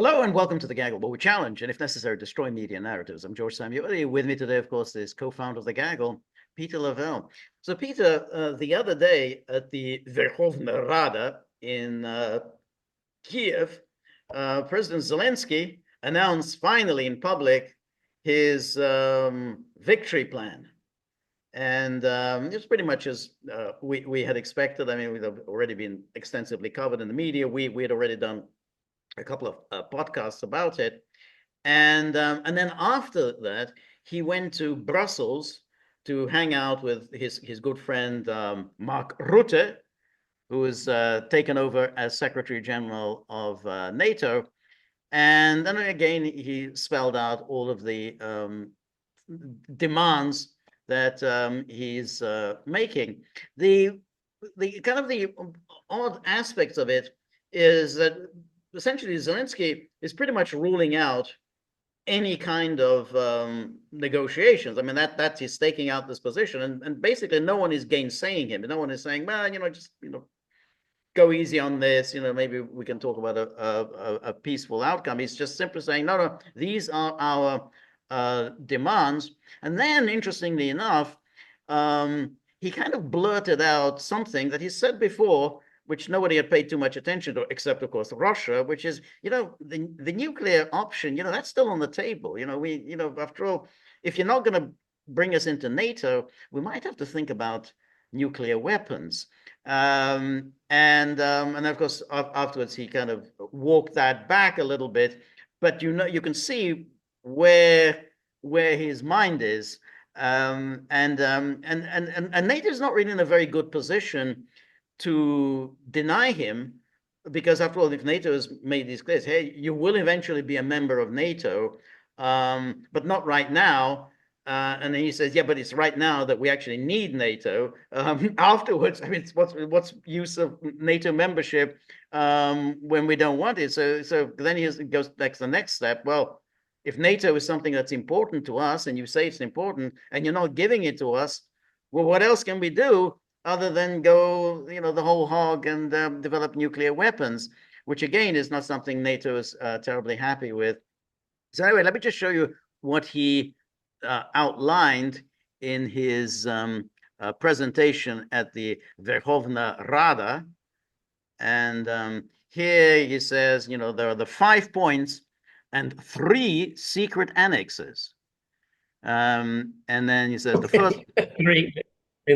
Hello and welcome to the Gaggle, where we challenge and, if necessary, destroy media narratives. I'm George Szamuely. With me today, of course, is co-founder of the Gaggle, Peter Lavelle. So, Peter, the other day at the Verkhovna Rada in Kiev, President Zelensky announced finally in public his victory plan. And it's pretty much as we had expected. I mean, we've already been extensively covered in the media. We had already done a couple of podcasts about it, and then after that, he went to Brussels to hang out with his good friend Mark Rutte, who was taken over as Secretary General of NATO, and then again he spelled out all of the demands that he's making. The kind of the odd aspects of it is that essentially Zelensky is pretty much ruling out any kind of negotiations. I mean, that's he's staking out this position, and basically no one is gainsaying him. No one is saying, well, just go easy on this. Maybe we can talk about a peaceful outcome. He's just simply saying, no, these are our demands. And then, interestingly enough, he kind of blurted out something that he said before, which nobody had paid too much attention to, except, of course, Russia, which is, the nuclear option, that's still on the table. After all, if you're not going to bring us into NATO, we might have to think about nuclear weapons. And of course, afterwards, he kind of walked that back a little bit. But, you can see where his mind is. And NATO is not really in a very good position to deny him, because after all, if NATO has made these clears, hey, you will eventually be a member of NATO, but not right now. And then he says, yeah, but it's right now that we actually need NATO. Afterwards, I mean, what's use of NATO membership when we don't want it? So then he goes the next step. Well, if NATO is something that's important to us, and you say it's important, and you're not giving it to us, well, what else can we do other than go, the whole hog and develop nuclear weapons, which again is not something NATO is terribly happy with. So anyway, let me just show you what he outlined in his presentation at the Verkhovna Rada. And here he says, there are the 5 points and 3 secret annexes. And then he says the first 3.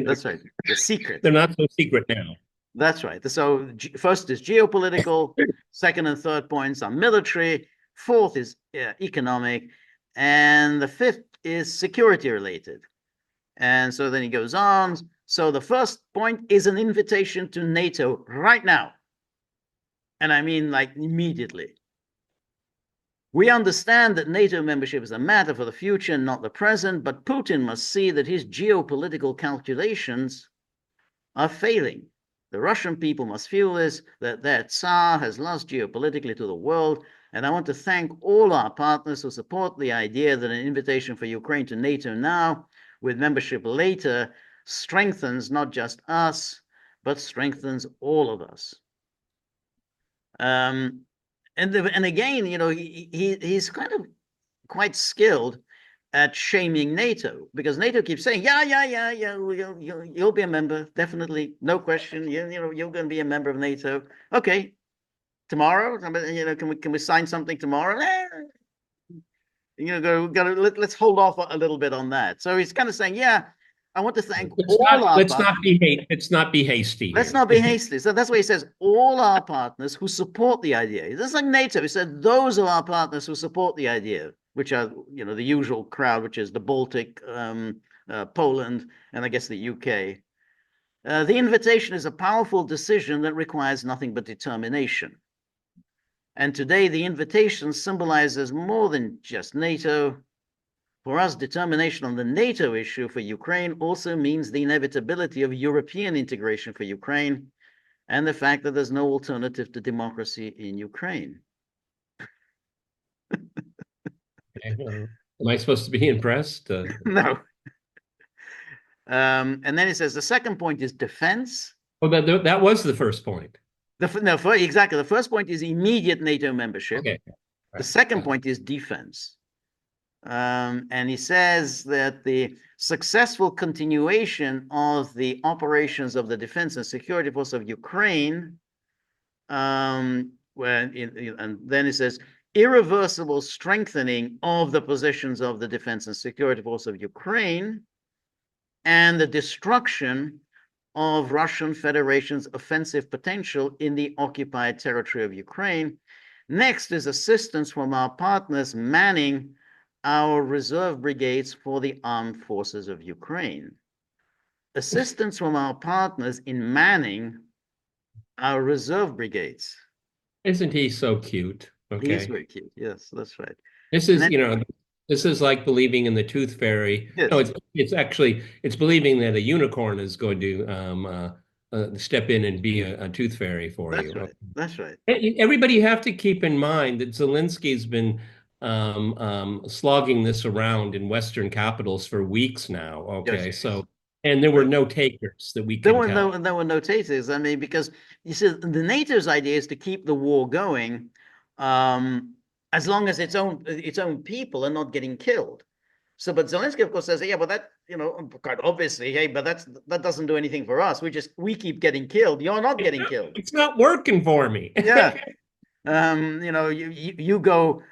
That's right. The secret. They're not so secret now. That's right. So first is geopolitical, second and third points are military, fourth is economic, and the fifth is security related. And so then he goes on. So the first point is an invitation to NATO right now. And I mean, like, immediately. We understand that NATO membership is a matter for the future, not the present, but Putin must see that his geopolitical calculations are failing. The Russian people must feel this, that their Tsar has lost geopolitically to the world, and I want to thank all our partners who support the idea that an invitation for Ukraine to NATO now, with membership later, strengthens not just us, but strengthens all of us. And again, he's kind of quite skilled at shaming NATO, because NATO keeps saying, yeah, you'll be a member, definitely, no question. You're going to be a member of NATO. Okay, tomorrow, can we sign something tomorrow? Let's hold off a little bit on that. So he's kind of saying, yeah, I want to thank let's not be hasty. Let's not be hasty. So that's why he says all our partners who support the idea. Just like NATO, he said those are our partners who support the idea, which are the usual crowd, which is the Baltic, Poland, and I guess the UK. The invitation is a powerful decision that requires nothing but determination. And today the invitation symbolizes more than just NATO. For us, determination on the NATO issue for Ukraine also means the inevitability of European integration for Ukraine and the fact that there's no alternative to democracy in Ukraine. Am I supposed to be impressed? No. And then it says the second point is defense. Oh, that was the first point. Exactly. The first point is immediate NATO membership. Okay. The second point is defense. And he says that the successful continuation of the operations of the defense and security force of Ukraine, and then he says, irreversible strengthening of the positions of the defense and security force of Ukraine, and the destruction of Russian Federation's offensive potential in the occupied territory of Ukraine. Next is assistance from our partners manning our reserve brigades for the armed forces of Ukraine. Assistance from our partners in manning our reserve brigades. Isn't he so cute? Okay. He is very cute. Yes, that's right. This is, this is like believing in the tooth fairy. Yes. No, it's actually, it's believing that a unicorn is going to step in and be a tooth fairy for That's you. right. That's right. Everybody have to keep in mind that Zelensky's been slogging this around in Western capitals for weeks now. Okay, Yes. so, and there were no takers that we can tell. There were no takers. I mean, because you see, the NATO's idea is to keep the war going, as long as its own people are not getting killed. So, but Zelensky, of course, says, yeah, but that, quite obviously, hey, but that doesn't do anything for us. We keep getting killed. You're not getting killed. It's not working for me. Yeah. You go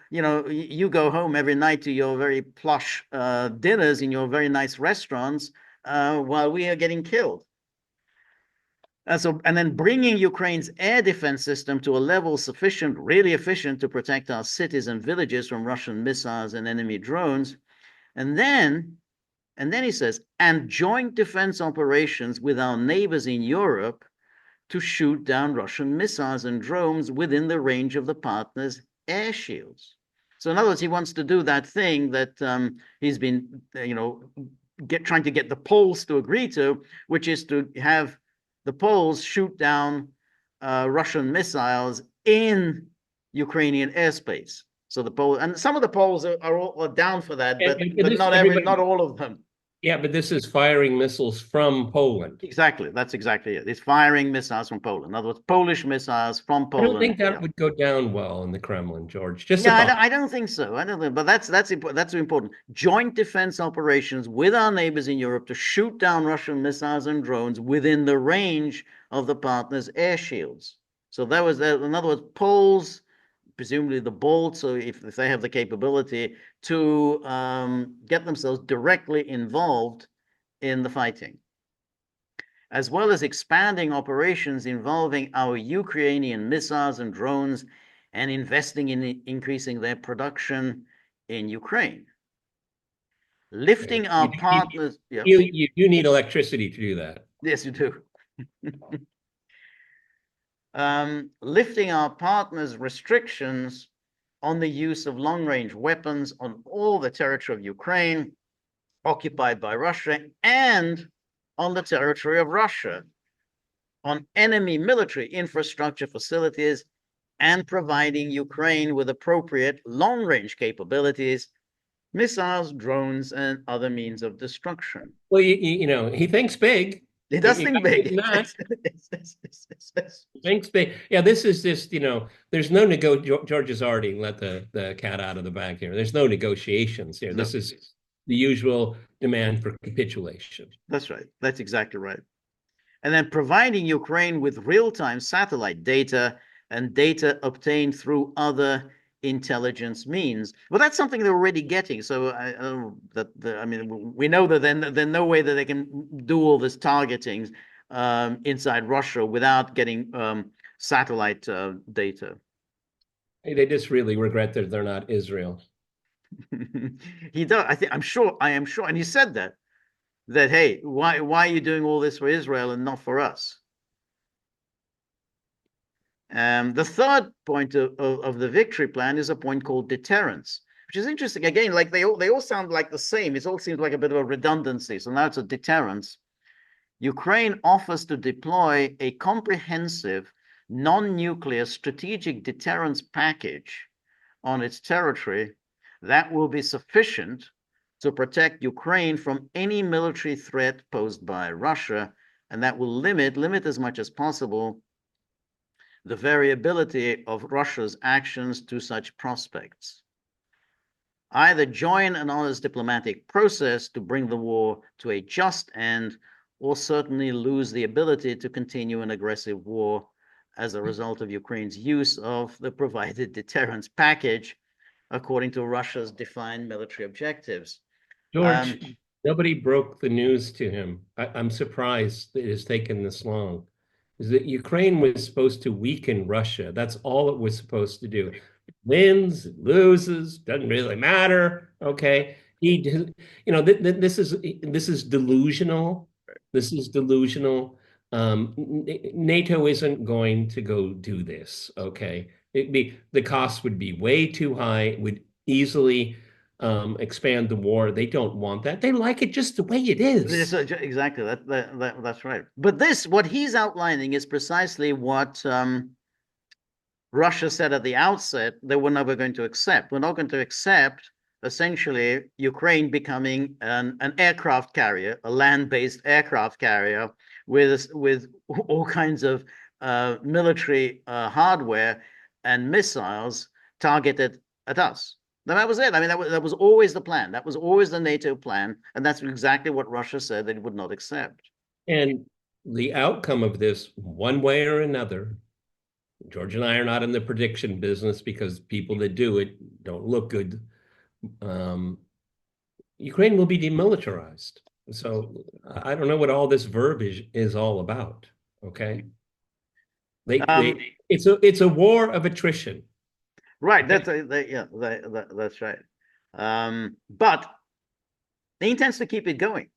home every night to your very plush dinners in your very nice restaurants while we are getting killed. And then bringing Ukraine's air defense system to a level sufficient, really efficient to protect our cities and villages from Russian missiles and enemy drones. And then he says, and joint defense operations with our neighbors in Europe to shoot down Russian missiles and drones within the range of the partners' air shields. So in other words, he wants to do that thing that he's been, trying to get the Poles to agree to, which is to have the Poles shoot down Russian missiles in Ukrainian airspace. So the Poles, and some of the Poles are down for that, but not all of them. Yeah, but this is firing missiles from Poland. Exactly. That's exactly it. It's firing missiles from Poland. In other words, Polish missiles from Poland. I don't think that would go down well in the Kremlin, George. I don't think so. I don't think, but that's important. Joint defense operations with our neighbors in Europe to shoot down Russian missiles and drones within the range of the partners' air shields. So that was, in other words, Poles, presumably the Balts, so if they have the capability to get themselves directly involved in the fighting, as well as expanding operations involving our Ukrainian missiles and drones and investing in increasing their production in Ukraine. Lifting our partners... You do need electricity to do that. Yes, you do. Lifting our partners' restrictions on the use of long-range weapons on all the territory of Ukraine occupied by Russia and on the territory of Russia, on enemy military infrastructure facilities, and providing Ukraine with appropriate long-range capabilities, missiles, drones, and other means of destruction. Well, he thinks big. He does think big. Thanks, big. Yeah, this is just, there's no George has already let the cat out of the bag here. There's no negotiations here. No. This is the usual demand for capitulation. That's right. That's exactly right. And then providing Ukraine with real-time satellite data and data obtained through other intelligence means. Well, that's something they're already getting. So we know that there's no way that they can do all this targeting inside Russia without getting satellite data. They just really regret that they're not Israel. He does. I am sure. And he said that, hey, why are you doing all this for Israel and not for us? The third point of the victory plan is a point called deterrence, which is interesting. Again, like they all sound like the same. It all seems like a bit of a redundancy. So now it's a deterrence. Ukraine offers to deploy a comprehensive non-nuclear strategic deterrence package on its territory that will be sufficient to protect Ukraine from any military threat posed by Russia, and that will limit as much as possible the variability of Russia's actions to such prospects. Either join an honest diplomatic process to bring the war to a just end, or certainly lose the ability to continue an aggressive war as a result of Ukraine's use of the provided deterrence package, according to Russia's defined military objectives. George, nobody broke the news to him. I'm surprised that it has taken this long. Is that Ukraine was supposed to weaken Russia? That's all it was supposed to do. Wins, loses, doesn't really matter. Okay, this is delusional. This is delusional. NATO isn't going to go do this. Okay, the cost would be way too high. It would easily expand the war. They don't want that. They like it just the way it is. Exactly. That's right. But what he's outlining is precisely what Russia said at the outset they were never going to accept. We're not going to accept, essentially, Ukraine becoming an aircraft carrier, a land-based aircraft carrier with all kinds of military hardware and missiles targeted at us. That was it. I mean, that was always the plan. That was always the NATO plan. And that's exactly what Russia said they would not accept. And the outcome of this, one way or another, George and I are not in the prediction business because people that do it don't look good. Ukraine will be demilitarized. So I don't know what all this verbiage is all about. Okay. It's a war of attrition. Right. That's that's right. But he intends to keep it going.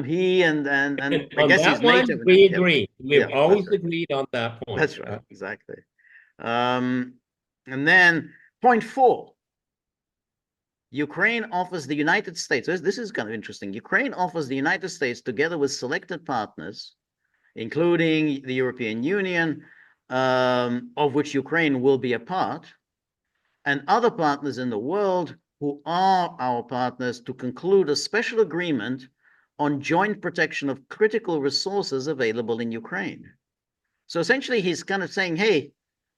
He and I guess that one, we agree. We've always agreed on that point. That's right. Exactly. And then point 4. Ukraine offers the United States. This is kind of interesting. Ukraine offers the United States, together with selected partners, including the European Union, of which Ukraine will be a part, and other partners in the world who are our partners, to conclude a special agreement on joint protection of critical resources available in Ukraine. So essentially, he's kind of saying, hey,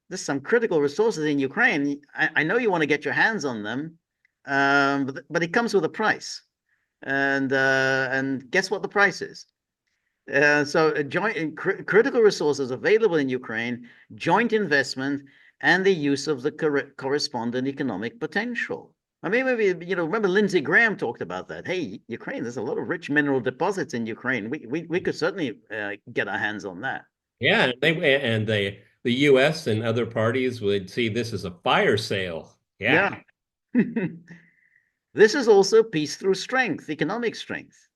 there's some critical resources in Ukraine. I know you want to get your hands on them, but it comes with a price. And guess what the price is? So critical resources available in Ukraine, joint investment, and the use of the corresponding economic potential. I mean, maybe, remember Lindsey Graham talked about that. Hey, Ukraine, there's a lot of rich mineral deposits in Ukraine. We could certainly get our hands on that. Yeah, the U.S. and other parties would see this as a fire sale. Yeah. This is also peace through strength, economic strength.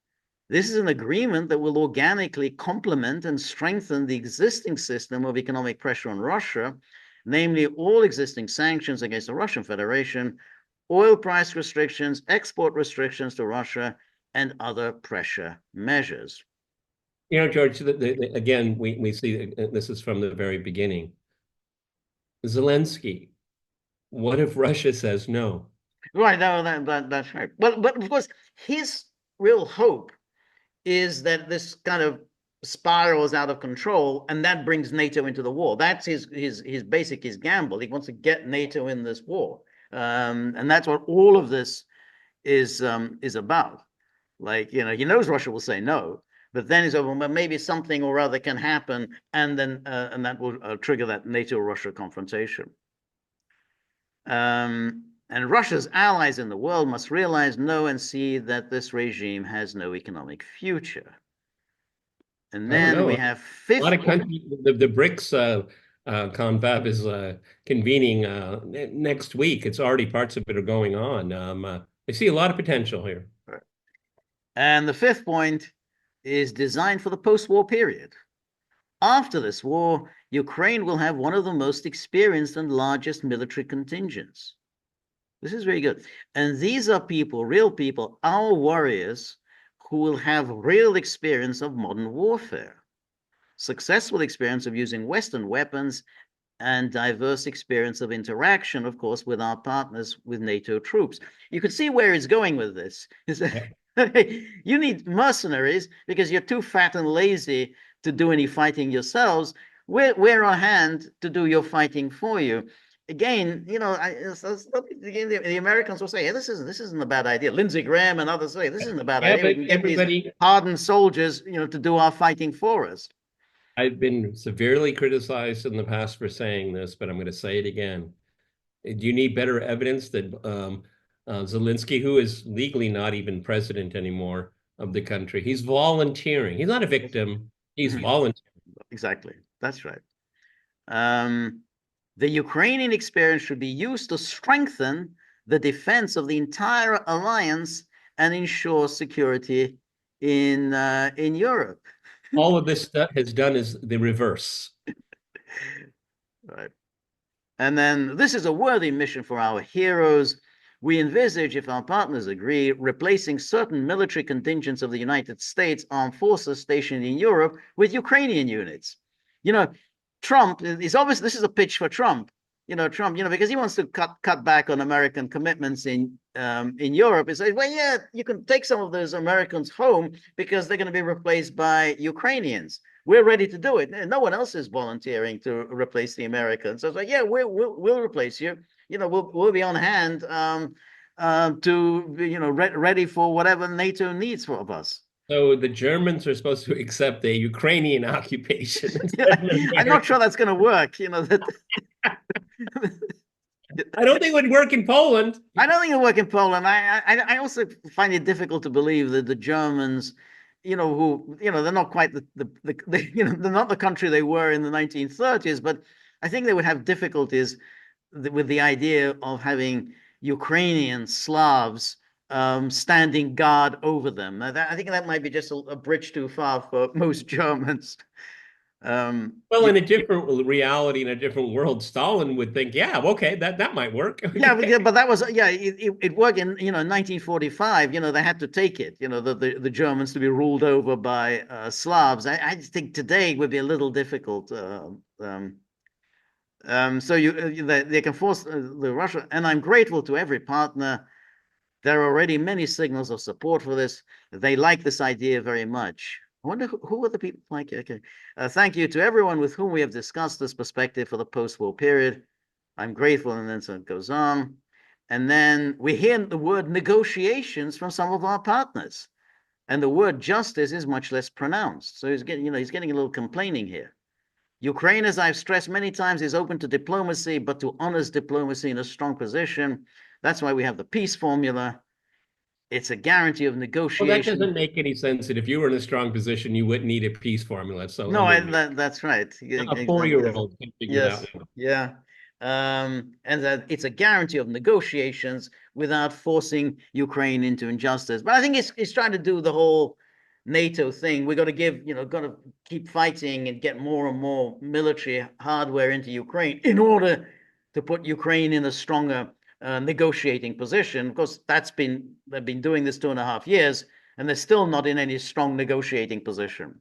This is an agreement that will organically complement and strengthen the existing system of economic pressure on Russia, namely all existing sanctions against the Russian Federation, oil price restrictions, export restrictions to Russia, and other pressure measures. George, again, we see this is from the very beginning. Zelensky, what if Russia says no? Right, no, that's right. But of course, his real hope is that this kind of spirals out of control, and that brings NATO into the war. That's his gamble. He wants to get NATO in this war, and that's what all of this is about. Like, he knows Russia will say no, but then he's over. Well, maybe something or other can happen, and then and that will trigger that NATO-Russia confrontation. And Russia's allies in the world must realize, know, and see that this regime has no economic future. And then we have a lot of countries. The BRICS confab is convening next week. It's already parts of it are going on. I see a lot of potential here. Right. And the 5th point is designed for the post-war period. After this war, Ukraine will have one of the most experienced and largest military contingents. This is very good. And these are people, real people, our warriors, who will have real experience of modern warfare, successful experience of using Western weapons, and diverse experience of interaction, of course, with our partners, with NATO troops. You could see where it's going with this. You need mercenaries because you're too fat and lazy to do any fighting yourselves. we're on hand to do your fighting for you. Again, the Americans will say, "Hey, this isn't a bad idea." Lindsey Graham and others say, "This isn't a bad Yeah, idea. We but can get these everybody, hardened soldiers, to do our fighting for us." I've been severely criticized in the past for saying this, but I'm going to say it again. Do you need better evidence that Zelensky, who is legally not even president anymore of the country, he's volunteering. He's not a victim. He's volunteering. Exactly. That's right. The Ukrainian experience should be used to strengthen the defense of the entire alliance and ensure security in Europe. All of this stuff has done is the reverse. Right. And then this is a worthy mission for our heroes. We envisage, if our partners agree, replacing certain military contingents of the United States armed forces stationed in Europe with Ukrainian units. Trump is obviously, this is a pitch for Trump. Trump, because he wants to cut back on American commitments in Europe. He says, well, yeah, you can take some of those Americans home because they're going to be replaced by Ukrainians. We're ready to do it. No one else is volunteering to replace the Americans. So it's like, yeah, we'll replace you. We'll be on hand to ready for whatever NATO needs of us. So the Germans are supposed to accept a Ukrainian occupation. I'm not sure that's going to work. I don't think it would work in Poland. I don't think it would work in Poland. I also find it difficult to believe that the Germans, they're not quite they're not the country they were in the 1930s, but I think they would have difficulties with the idea of having Ukrainian Slavs standing guard over them. I think that might be just a bridge too far for most Germans. Well, in a different reality, in a different world, Stalin would think, yeah, okay, that might work. Yeah, but that was it worked in 1945. They had to take it. The Germans to be ruled over by Slavs. I think today would be a little difficult. So they can force the Russia, and I'm grateful to every partner. There are already many signals of support for this. They like this idea very much. I wonder who are the people like it. Okay. Thank you to everyone with whom we have discussed this perspective for the post-war period. I'm grateful, and then so it goes on. And then we hear the word negotiations from some of our partners. And the word justice is much less pronounced. So he's getting a little complaining here. Ukraine, as I've stressed many times, is open to diplomacy, but to honest diplomacy in a strong position. That's why we have the peace formula. It's a guarantee of negotiation. Well, that doesn't make any sense that if you were in a strong position, you wouldn't need a peace formula. So no, that's right. A 4-year-old can figure it out. Yeah. And that it's a guarantee of negotiations without forcing Ukraine into injustice. But I think it's trying to do the whole NATO thing. We're going to keep fighting and get more and more military hardware into Ukraine in order to put Ukraine in a stronger negotiating position. Of course, they've been doing this 2.5 years, and they're still not in any strong negotiating position.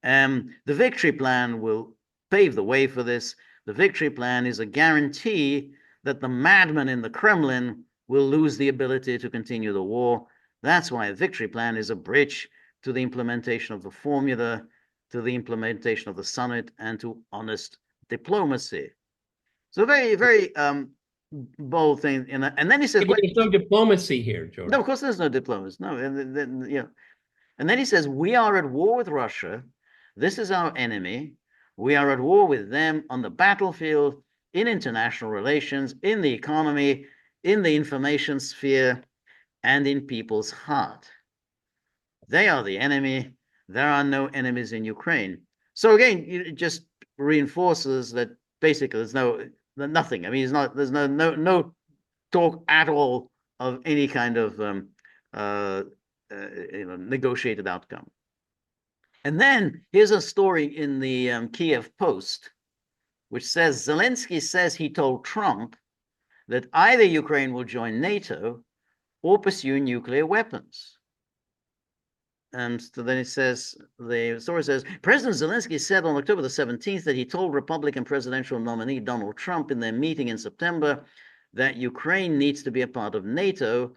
The victory plan will pave the way for this. The victory plan is a guarantee that the madmen in the Kremlin will lose the ability to continue the war. That's why a victory plan is a bridge to the implementation of the formula, to the implementation of the summit, and to honest diplomacy. So very, very bold thing. And then he says, there's no diplomacy here, George. No, of course there's no diplomacy. No, and then he says, we are at war with Russia. This is our enemy. We are at war with them on the battlefield, in international relations, in the economy, in the information sphere, and in people's heart. They are the enemy. There are no enemies in Ukraine. So again, it just reinforces that basically there's nothing. I mean, there's no talk at all of any kind of negotiated outcome. And then here's a story in the Kiev Post, which says Zelensky says he told Trump that either Ukraine will join NATO or pursue nuclear weapons. And so then it says, the story says, President Zelensky said on October the 17th that he told Republican presidential nominee Donald Trump in their meeting in September that Ukraine needs to be a part of NATO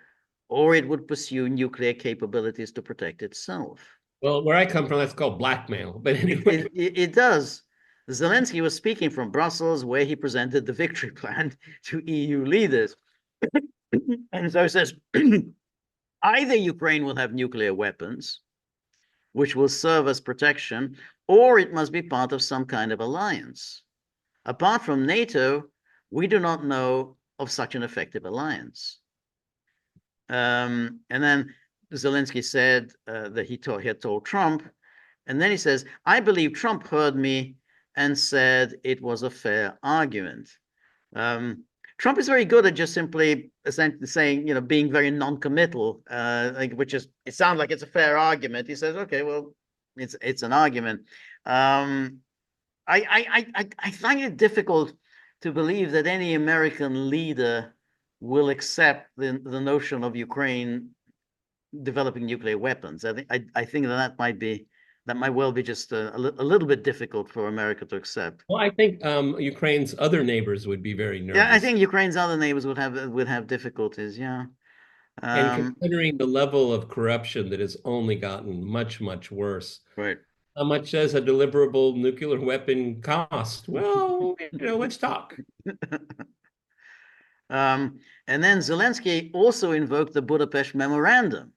or it would pursue nuclear capabilities to protect itself. Well, where I come from, that's called blackmail. But anyway, it does. Zelensky was speaking from Brussels, where he presented the victory plan to EU leaders. And so he says, either Ukraine will have nuclear weapons, which will serve as protection, or it must be part of some kind of alliance. Apart from NATO, we do not know of such an effective alliance. And then Zelensky said that he had told Trump, and then he says, I believe Trump heard me and said it was a fair argument. Trump is very good at just simply essentially saying, being very non-committal, which is, it sounds like it's a fair argument. He says, okay, well, it's an argument. I find it difficult to believe that any American leader will accept the notion of Ukraine developing nuclear weapons. I think that might well be just a little bit difficult for America to accept. Well, I think Ukraine's other neighbors would be very nervous. Yeah, I think Ukraine's other neighbors would have difficulties. Yeah. And considering the level of corruption that has only gotten much, much worse. Right. How much does a deliverable nuclear weapon cost? Well, let's talk. And then Zelensky also invoked the Budapest Memorandum,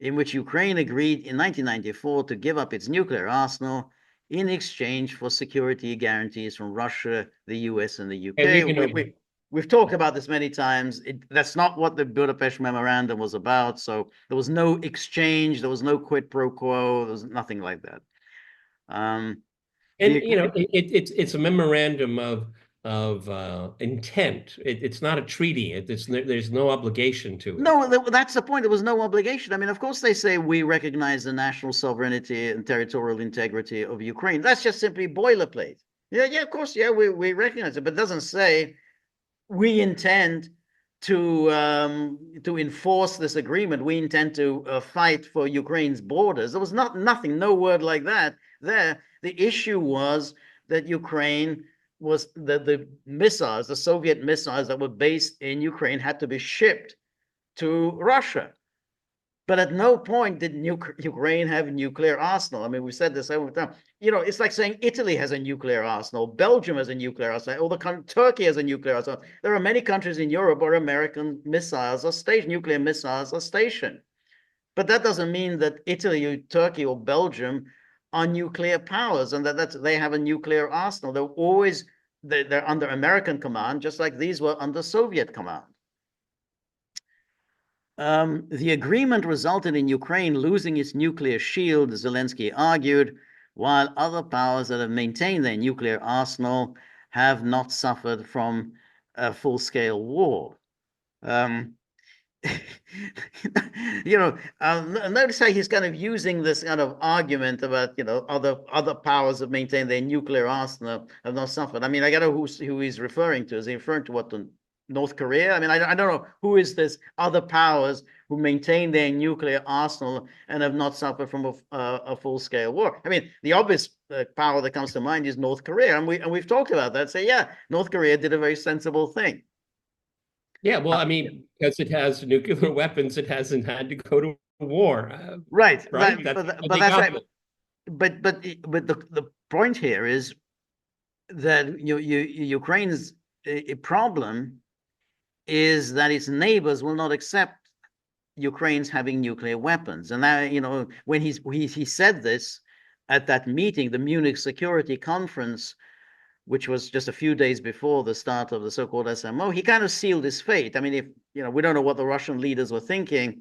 in which Ukraine agreed in 1994 to give up its nuclear arsenal in exchange for security guarantees from Russia, the US, and the UK. We've talked about this many times. That's not what the Budapest Memorandum was about. So there was no exchange. There was no quid pro quo. There was nothing like that. It's a memorandum of intent. It's not a treaty. There's no obligation to it. No, that's the point. There was no obligation. I mean, of course, they say we recognize the national sovereignty and territorial integrity of Ukraine. That's just simply boilerplate. Yeah, of course. Yeah, we recognize it, but it doesn't say we intend to enforce this agreement. We intend to fight for Ukraine's borders. There was nothing, no word like that there. The issue was that Ukraine was the missiles, the Soviet missiles that were based in Ukraine had to be shipped to Russia. But at no point did Ukraine have a nuclear arsenal. I mean, we said this over time. It's like saying Italy has a nuclear arsenal, Belgium has a nuclear arsenal, or Turkey has a nuclear arsenal. There are many countries in Europe where American missiles are stationed, nuclear missiles are stationed. But that doesn't mean that Italy or Turkey or Belgium are nuclear powers and that they have a nuclear arsenal. They're under American command, just like these were under Soviet command. The agreement resulted in Ukraine losing its nuclear shield, Zelensky argued, while other powers that have maintained their nuclear arsenal have not suffered from a full-scale war. Notice how he's kind of using this kind of argument about, other powers that maintain their nuclear arsenal have not suffered. I mean, I don't know who he's referring to. Is he referring to what, the North Korea? I mean, I don't know who is this other powers who maintain their nuclear arsenal and have not suffered from a full-scale war. I mean, the obvious power that comes to mind is North Korea, and we've talked about that. Say, yeah, North Korea did a very sensible thing. Yeah, well, I mean, because it has nuclear weapons, it hasn't had to go to war. Right. Right. But that's right. But the point here is that Ukraine's problem is that its neighbors will not accept Ukraine's having nuclear weapons. And now, when he said this at that meeting, the Munich Security Conference, which was just a few days before the start of the so-called SMO, he kind of sealed his fate. I mean, we don't know what the Russian leaders were thinking,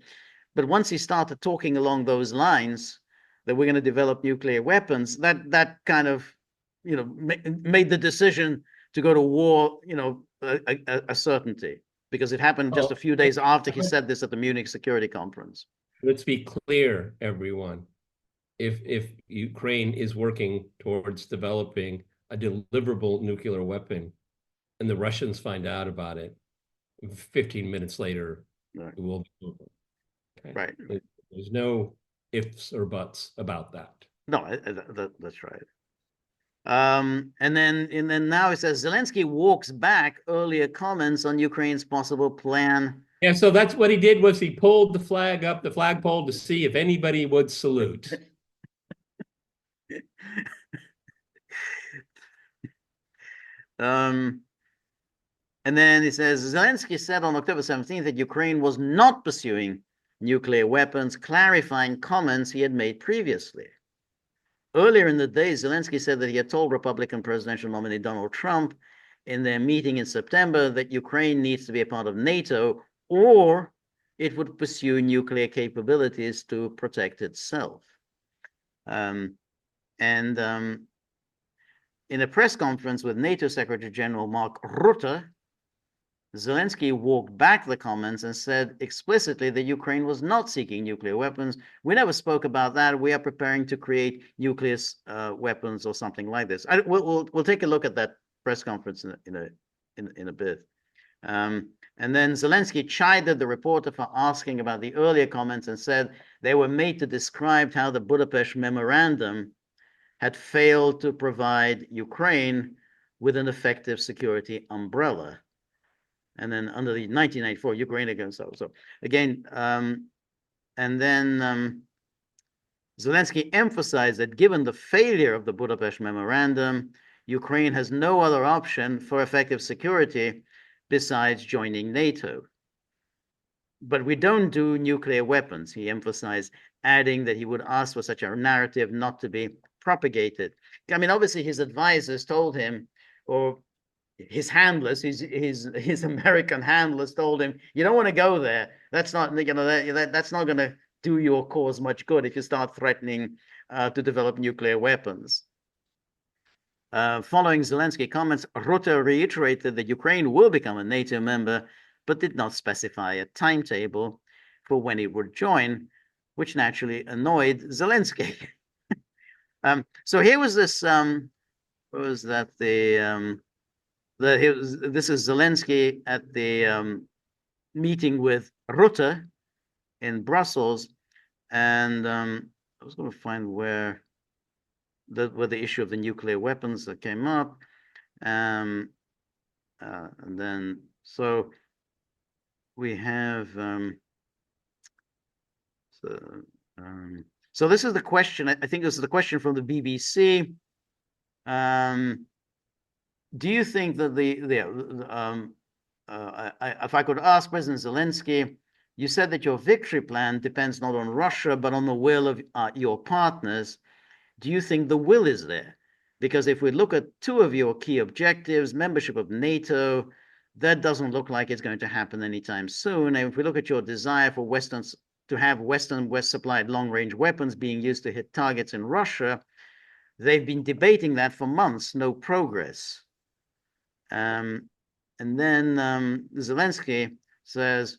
but once he started talking along those lines, that we're going to develop nuclear weapons, that kind of, made the decision to go to war, a certainty, because it happened just a few days after he said this at the Munich Security Conference. Let's be clear, everyone. If Ukraine is working towards developing a deliverable nuclear weapon and the Russians find out about it, 15 minutes later, right, it will be over. Okay? Right. There's no ifs or buts about that. No, that's right. And then now it says Zelensky walks back earlier comments on Ukraine's possible plan. Yeah, so that's what he did, was he pulled the flag up, the flagpole, to see if anybody would salute. And then he says, Zelensky said on October 17th that Ukraine was not pursuing nuclear weapons, clarifying comments he had made previously. Earlier in the day, Zelensky said that he had told Republican presidential nominee Donald Trump in their meeting in September that Ukraine needs to be a part of NATO or it would pursue nuclear capabilities to protect itself. In a press conference with NATO Secretary General Mark Rutte, Zelensky walked back the comments and said explicitly that Ukraine was not seeking nuclear weapons. We never spoke about that. We are preparing to create nuclear weapons or something like this. We'll take a look at that press conference in a bit. And then Zelensky chided the reporter for asking about the earlier comments and said they were made to describe how the Budapest Memorandum had failed to provide Ukraine with an effective security umbrella. And then under the 1994 Ukraine against so again, and then Zelensky emphasized that given the failure of the Budapest Memorandum, Ukraine has no other option for effective security besides joining NATO. But we don't do nuclear weapons, he emphasized, adding that he would ask for such a narrative not to be propagated. I mean, obviously his advisors told him, or his handlers, his American handlers told him, you don't want to go there. That's not, that's not going to do your cause much good if you start threatening to develop nuclear weapons. Following Zelensky comments, Rutte reiterated that Ukraine will become a NATO member, but did not specify a timetable for when it would join, which naturally annoyed Zelensky. So here was this, was that this is Zelensky at the meeting with Rutte in Brussels, and I was going to find where the issue of the nuclear weapons that came up, and then so we have so this is the question. I think this is the question from the BBC. Do you think that if I could ask President Zelensky, you said that your victory plan depends not on Russia, but on the will of your partners. Do you think the will is there? Because if we look at two of your key objectives, membership of NATO, that doesn't look like it's going to happen anytime soon. And if we look at your desire for to have West supplied long-range weapons being used to hit targets in Russia, they've been debating that for months, no progress. And then Zelensky says,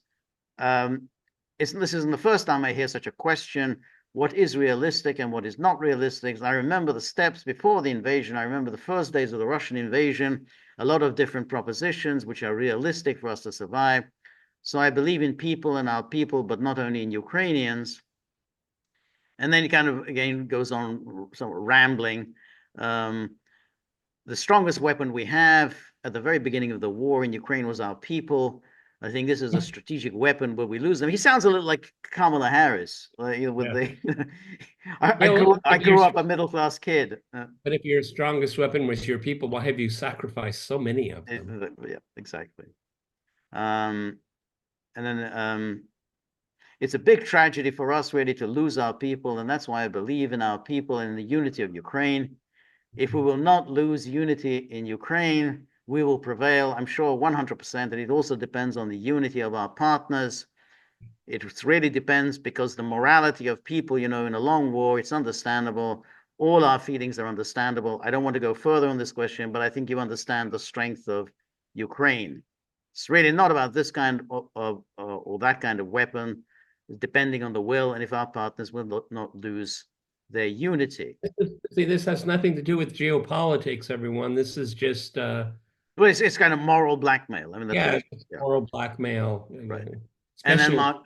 this isn't the first time I hear such a question. What is realistic and what is not realistic? I remember the steps before the invasion. I remember the first days of the Russian invasion, a lot of different propositions which are realistic for us to survive. So I believe in people and our people, but not only in Ukrainians. And then he kind of, again, goes on somewhat rambling. The strongest weapon we have at the very beginning of the war in Ukraine was our people. I think this is a strategic weapon, but we lose them. He sounds a little like Kamala Harris. With the, I grew up a middle-class kid. But if your strongest weapon was your people, why have you sacrificed so many of them? Yeah, exactly. And then it's a big tragedy for us really to lose our people, and that's why I believe in our people and in the unity of Ukraine. If we will not lose unity in Ukraine, we will prevail, I'm sure 100%, and it also depends on the unity of our partners. It really depends because the morality of people, in a long war, it's understandable. All our feelings are understandable. I don't want to go further on this question, but I think you understand the strength of Ukraine. It's really not about this kind of or that kind of weapon, depending on the will, and if our partners will not lose their unity. See, this has nothing to do with geopolitics, everyone. This is just well, it's kind of moral blackmail. I mean, that's moral blackmail. Right. And then Mark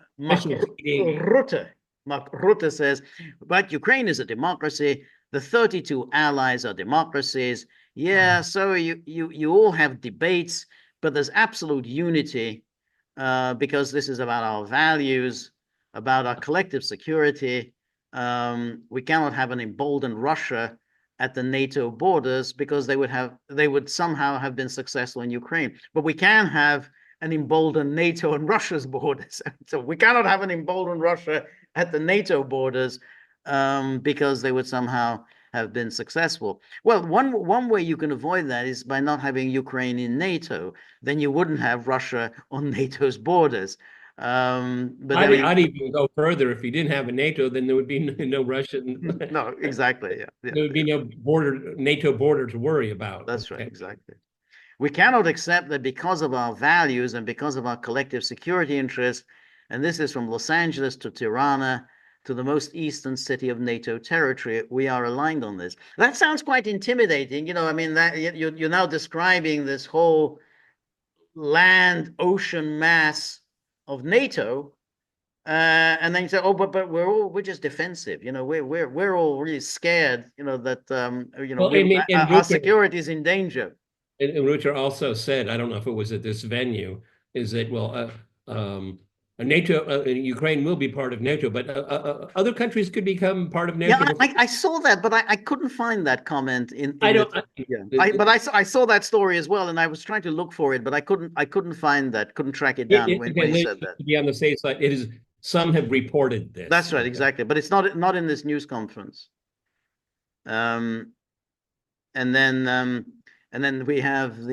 Rutte says, but Ukraine is a democracy. The 32 allies are democracies. Yeah, so you all have debates, but there's absolute unity because this is about our values, about our collective security. We cannot have an emboldened Russia at the NATO borders because they would somehow have been successful in Ukraine. But we can have an emboldened NATO and Russia's borders. So we cannot have an emboldened Russia at the NATO borders because they would somehow have been successful. Well, one way you can avoid that is by not having Ukraine in NATO. Then you wouldn't have Russia on NATO's borders. But I'd even go further. If you didn't have a NATO, then there would be no Russian. No, exactly. Yeah. There would be no NATO border to worry about. That's right, exactly. We cannot accept that because of our values and because of our collective security interests, and this is from Los Angeles to Tirana to the most eastern city of NATO territory, we are aligned on this. That sounds quite intimidating. I mean, that you're now describing this whole land ocean mass of NATO, and then you say, oh, but we're just defensive. We're all really scared. That well, our security is in danger. And Richard also said, I don't know if it was at this venue, is that NATO, Ukraine will be part of NATO, but other countries could become part of NATO. Yeah, I saw that, but I couldn't find that comment I saw that story as well, and I was trying to look for it, but I couldn't find that, couldn't track it down when you said that. To be on the safe side, it is. Some have reported this. That's right, exactly, but it's not in this news conference. And then we have so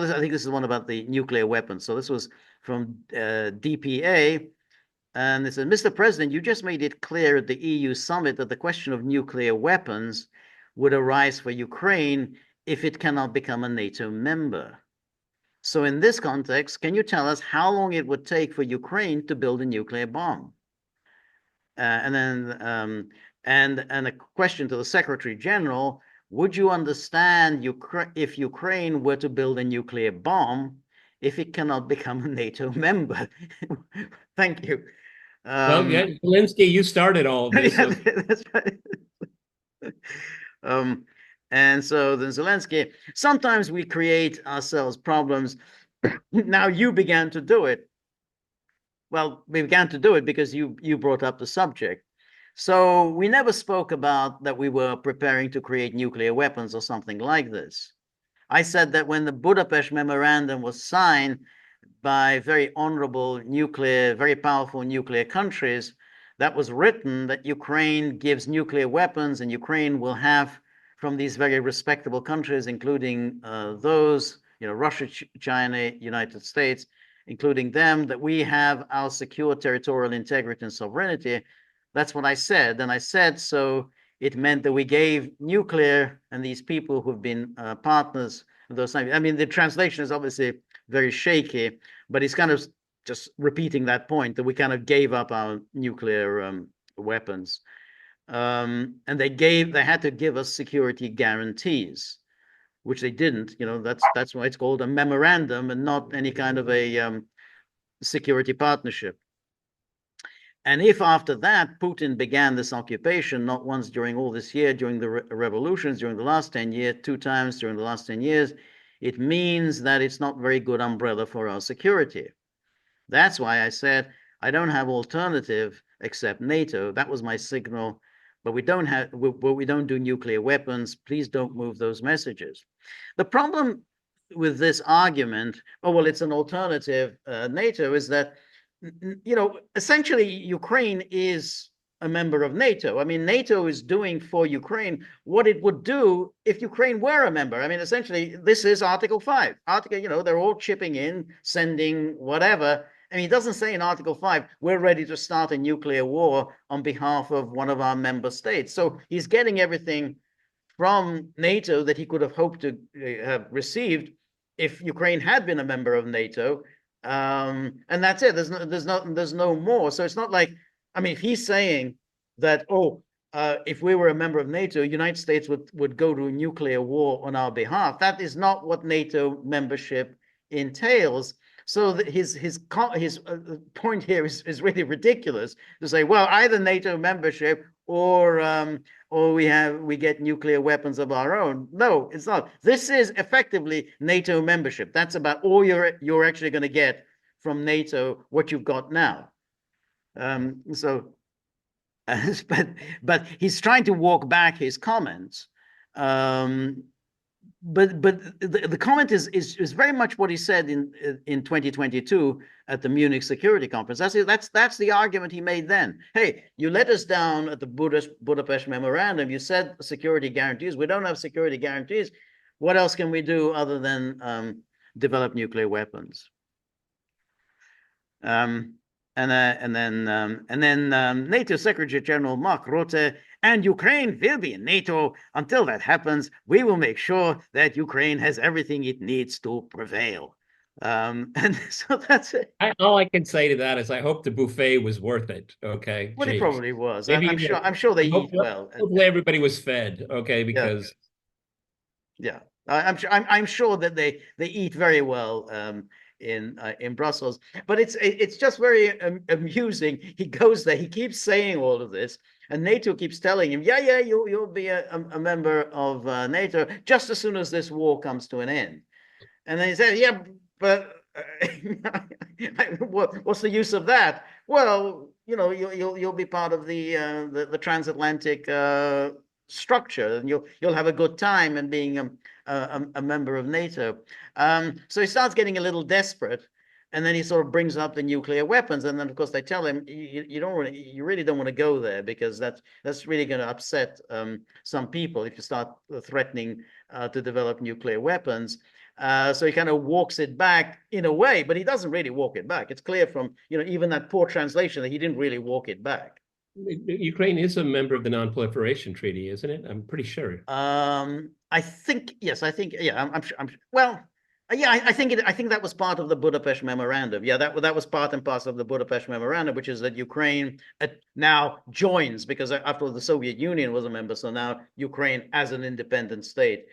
I think this is one about the nuclear weapons. So this was from DPA, and it said, Mr. President, you just made it clear at the EU summit that the question of nuclear weapons would arise for Ukraine if it cannot become a NATO member. So in this context, can you tell us how long it would take for Ukraine to build a nuclear bomb? And then and a question to the Secretary General: would you understand if Ukraine were to build a nuclear bomb if it cannot become a NATO member? Thank you. Well, yeah, Zelensky, you started all of this. Yeah, that's right. And so then Zelensky, sometimes we create ourselves problems. Now you began to do it. Well, we began to do it because you brought up the subject. So we never spoke about that we were preparing to create nuclear weapons or something like this. I said that when the Budapest Memorandum was signed by very honorable very powerful nuclear countries, that was written that Ukraine gives nuclear weapons, and Ukraine will have from these very respectable countries, including those, Russia, China, United States, including them, that we have our secure territorial integrity and sovereignty. That's what I said. And I said, so it meant that we gave nuclear and these people who've been partners of those times. I mean, the translation is obviously very shaky, but it's kind of just repeating that point that we kind of gave up our nuclear weapons. And they had to give us security guarantees, which they didn't. That's why it's called a memorandum and not any kind of a security partnership. And if after that Putin began this occupation, not once during all this year, during the revolutions, during the last 10 years, 2 times during the last 10 years, it means that it's not very good umbrella for our security. That's why I said I don't have alternative except NATO. That was my signal. But we don't do nuclear weapons. Please don't move those messages. The problem with this argument, it's an alternative NATO, is that essentially Ukraine is a member of NATO. I mean, NATO is doing for Ukraine what it would do if Ukraine were a member. I mean, essentially, this is Article 5. They're all chipping in, sending whatever. I mean, it doesn't say in Article 5, we're ready to start a nuclear war on behalf of one of our member states. So he's getting everything from NATO that he could have hoped to have received if Ukraine had been a member of NATO. And that's it. There's no more. So it's not like, I mean, if he's saying that, if we were a member of NATO, United States would go to a nuclear war on our behalf. That is not what NATO membership entails. So his point here is really ridiculous to say, well, either NATO membership or we get nuclear weapons of our own. No, it's not. This is effectively NATO membership. That's about all you're actually going to get from NATO, what you've got now. So But he's trying to walk back his comments. But the comment is very much what he said in 2022 at the Munich Security Conference. That's the argument he made then. Hey, you let us down at the Budapest Memorandum. You said security guarantees. We don't have security guarantees. What else can we do other than develop nuclear weapons? And then NATO Secretary General Mark Rutte, and Ukraine will be in NATO. Until that happens, we will make sure that Ukraine has everything it needs to prevail. And so that's it. All I can say to that is I hope the buffet was worth it. Okay. Well, it Jeez. probably was. Maybe I'm sure they eat well. Hopefully everybody was fed. Okay, because yeah, I'm sure that they eat very well in Brussels. But it's just very amusing. He goes there, he keeps saying all of this, and NATO keeps telling him, yeah, you'll be a member of NATO just as soon as this war comes to an end. And then he says, yeah, but what's the use of that? Well, you'll be part of the transatlantic structure, and you'll have a good time and being a member of NATO. So he starts getting a little desperate, and then he sort of brings up the nuclear weapons, and then of course they tell him you really don't want to go there, because that's really going to upset some people if you start threatening to develop nuclear weapons. So he kind of walks it back in a way, but he doesn't really walk it back. It's clear from even that poor translation that he didn't really walk it back. Ukraine is a member of the Non-Proliferation Treaty, isn't it? I'm pretty sure. I think yes. I think I'm sure. Well, yeah. I think that was part of the Budapest Memorandum. Yeah, that was part and parcel of the Budapest Memorandum, which is that Ukraine now joins, because after all, the Soviet Union was a member, so now Ukraine, as an independent state,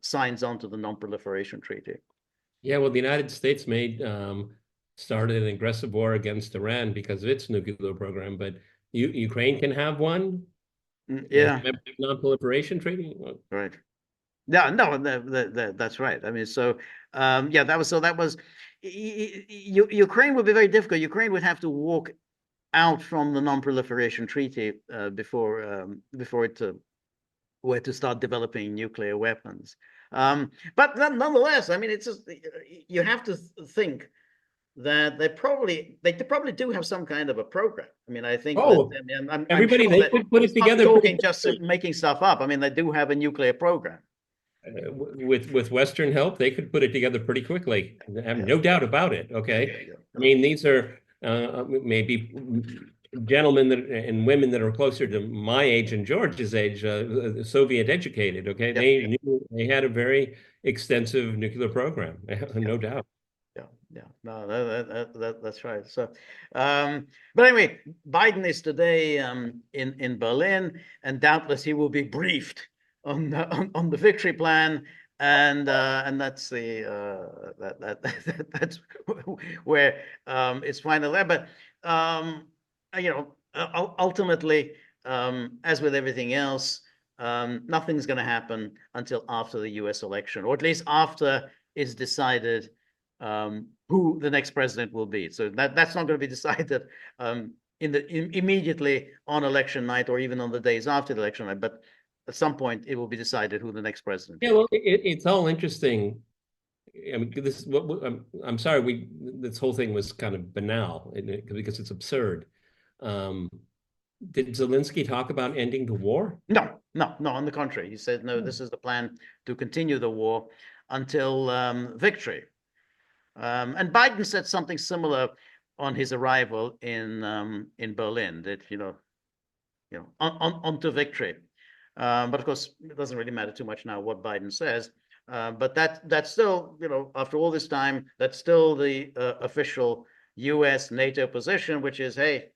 signs on to the Non-Proliferation Treaty. Yeah, well, the United States started an aggressive war against Iran because of its nuclear program, but Ukraine can have one. Yeah, Non-Proliferation Treaty. Right. Yeah, no, that's right. I mean, so yeah, that was Ukraine would be very difficult. Ukraine would have to walk out from the Non-Proliferation Treaty before it were to start developing nuclear weapons. But nonetheless, I mean, it's just, you have to think that they probably do have some kind of a program. I mean, I think everybody, they could put it together. Talking just making stuff up. I mean, they do have a nuclear program. With Western help, they could put it together pretty quickly. I have no doubt about it. Okay, I mean, these are maybe gentlemen and women that are closer to my age and George's age, Soviet educated. Okay, they knew they had a very extensive nuclear program, no doubt. Yeah, no, that's right. So, but anyway, Biden is today in Berlin, and doubtless he will be briefed on the victory plan, and that's that's where it's final there. But ultimately, as with everything else, nothing's going to happen until after the U.S. election, or at least after it's decided who the next president will be. So that's not going to be decided immediately on election night, or even on the days after the election night. But at some point, it will be decided who the next president is. Yeah, well, it's all interesting. I mean, this is what I'm sorry. This whole thing was kind of banal because it's absurd. Did Zelensky talk about ending the war? No. On the contrary, he said, no, this is the plan to continue the war until victory. And Biden said something similar on his arrival in Berlin, that onto victory. But of course, it doesn't really matter too much now what Biden says. But that's still, after all this time, that's still the official U.S. NATO position, which is, hey,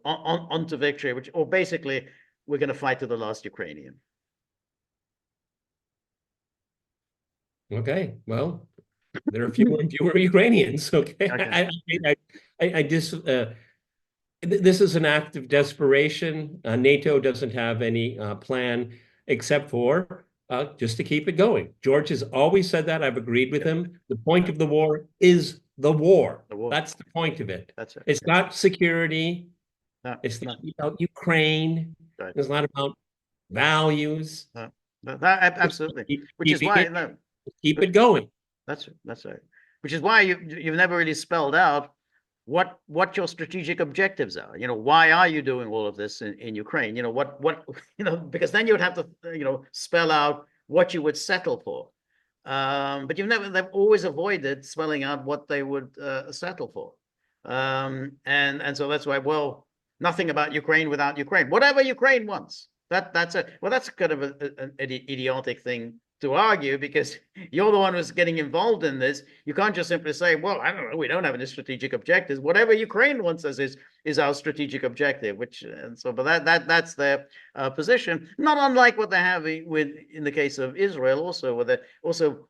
onto victory, or basically, we're going to fight to the last Ukrainian. Okay, well, there are fewer and fewer Ukrainians. Okay, I just this is an act of desperation. NATO doesn't have any plan except for just to keep it going. George has always said that. I've agreed with him. The point of the war is the war. That's the point of it. That's it. It's not security. It's no, not about Ukraine. right. It's not about values. Absolutely. Which is Keeping why, it, no, keep it going. that's right. Which is why you've never really spelled out what your strategic objectives are. Why are you doing all of this in Ukraine? What because then you would have to spell out what you would settle for. But they've always avoided spelling out what they would settle for. And so that's why, well, nothing about Ukraine without Ukraine. Whatever Ukraine wants. That's kind of an idiotic thing to argue, because you're the one who's getting involved in this. You can't just simply say, well, I don't know, we don't have any strategic objectives. Whatever Ukraine wants us is our strategic objective, but that's their position. Not unlike what they have in the case of Israel also,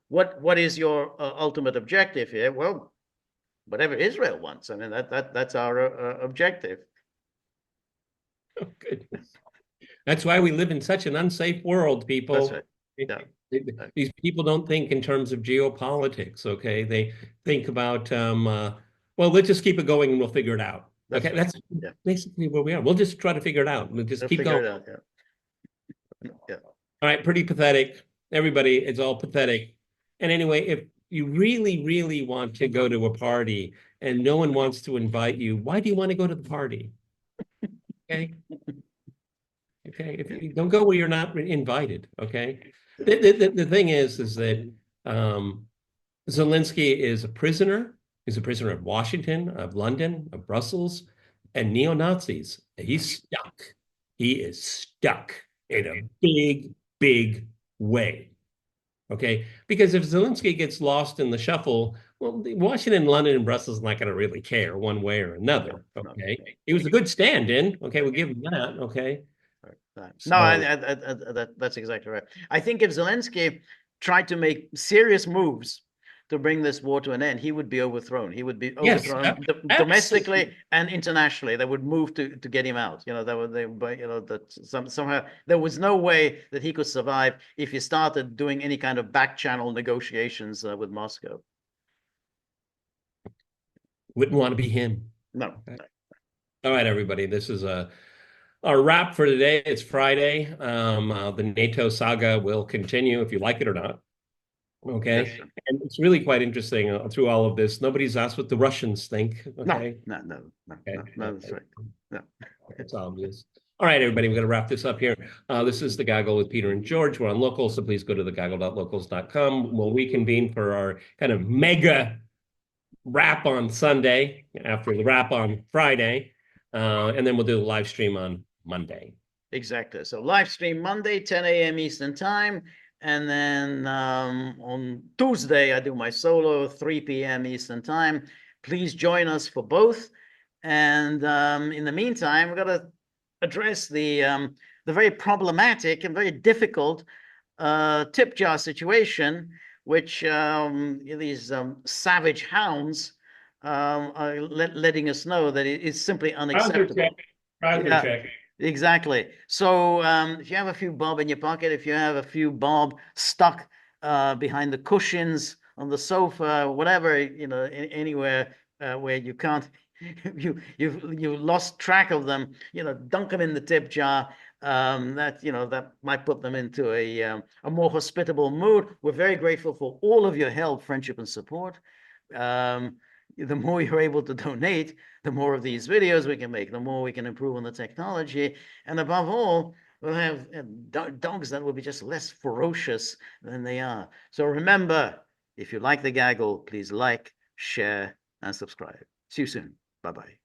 what is your ultimate objective here? Well, whatever Israel wants. I mean, that's our objective. Oh, goodness. That's why we live in such an unsafe world, people. That's right. Yeah. These people don't think in terms of geopolitics, okay? They think about, well, let's just keep it going and we'll figure it out. That's Okay, right. that's basically where we are. We'll just try to figure it out. We'll just They'll keep figure going. it out. Yeah. All right, pretty pathetic. Everybody, it's all pathetic. And anyway, if you really, really want to go to a party and no one wants to invite you, why do you want to go to the party? Okay. Okay, if you don't go where you're not invited, okay? The thing is that Zelensky is a prisoner. He's a prisoner of Washington, of London, of Brussels, and neo-Nazis. He's stuck. He is stuck in a big, big way. Okay, because if Zelensky gets lost in the shuffle, well, Washington, London, and Brussels not going to really care one way or another. Okay, he was a good stand-in. Okay, we'll give him that. Okay. No, that's exactly right. I think if Zelensky tried to make serious moves to bring this war to an end, he would be overthrown. He would be overthrown domestically and internationally. They would move to get him out. Somehow there was no way that he could survive if he started doing any kind of back channel negotiations with Moscow. Wouldn't want to be him. No. All right, everybody. This is our wrap for today. It's Friday. The NATO saga will continue if you like it or not. Okay. Yes. And it's really quite interesting through all of this. Nobody's asked what the Russians think. Okay. No, that's right. No. It's obvious. All right, everybody, we're going to wrap this up here. This is The Gaggle with Peter and George. We're on Locals, so please go to thegaggle.locals.com. We'll reconvene for our kind of mega wrap on Sunday after the wrap on Friday. And then we'll do a live stream on Monday. Exactly. So live stream Monday, 10 a.m. Eastern time. And then on Tuesday, I do my solo, 3 p.m. Eastern time. Please join us for both. And in the meantime, we're going to address the very problematic and very difficult tip jar situation, which these savage hounds are letting us know that it is simply unacceptable. Check. Exactly. So if you have a few bob in your pocket, if you have a few bob stuck behind the cushions on the sofa, whatever, anywhere where you can't, you've lost track of them, dunk them in the tip jar. That might put them into a more hospitable mood. We're very grateful for all of your help, friendship, and support. The more you're able to donate, the more of these videos we can make, the more we can improve on the technology. And above all, we'll have dogs that will be just less ferocious than they are. So remember, if you like The Gaggle, please like, share, and subscribe. See you soon. Bye-bye.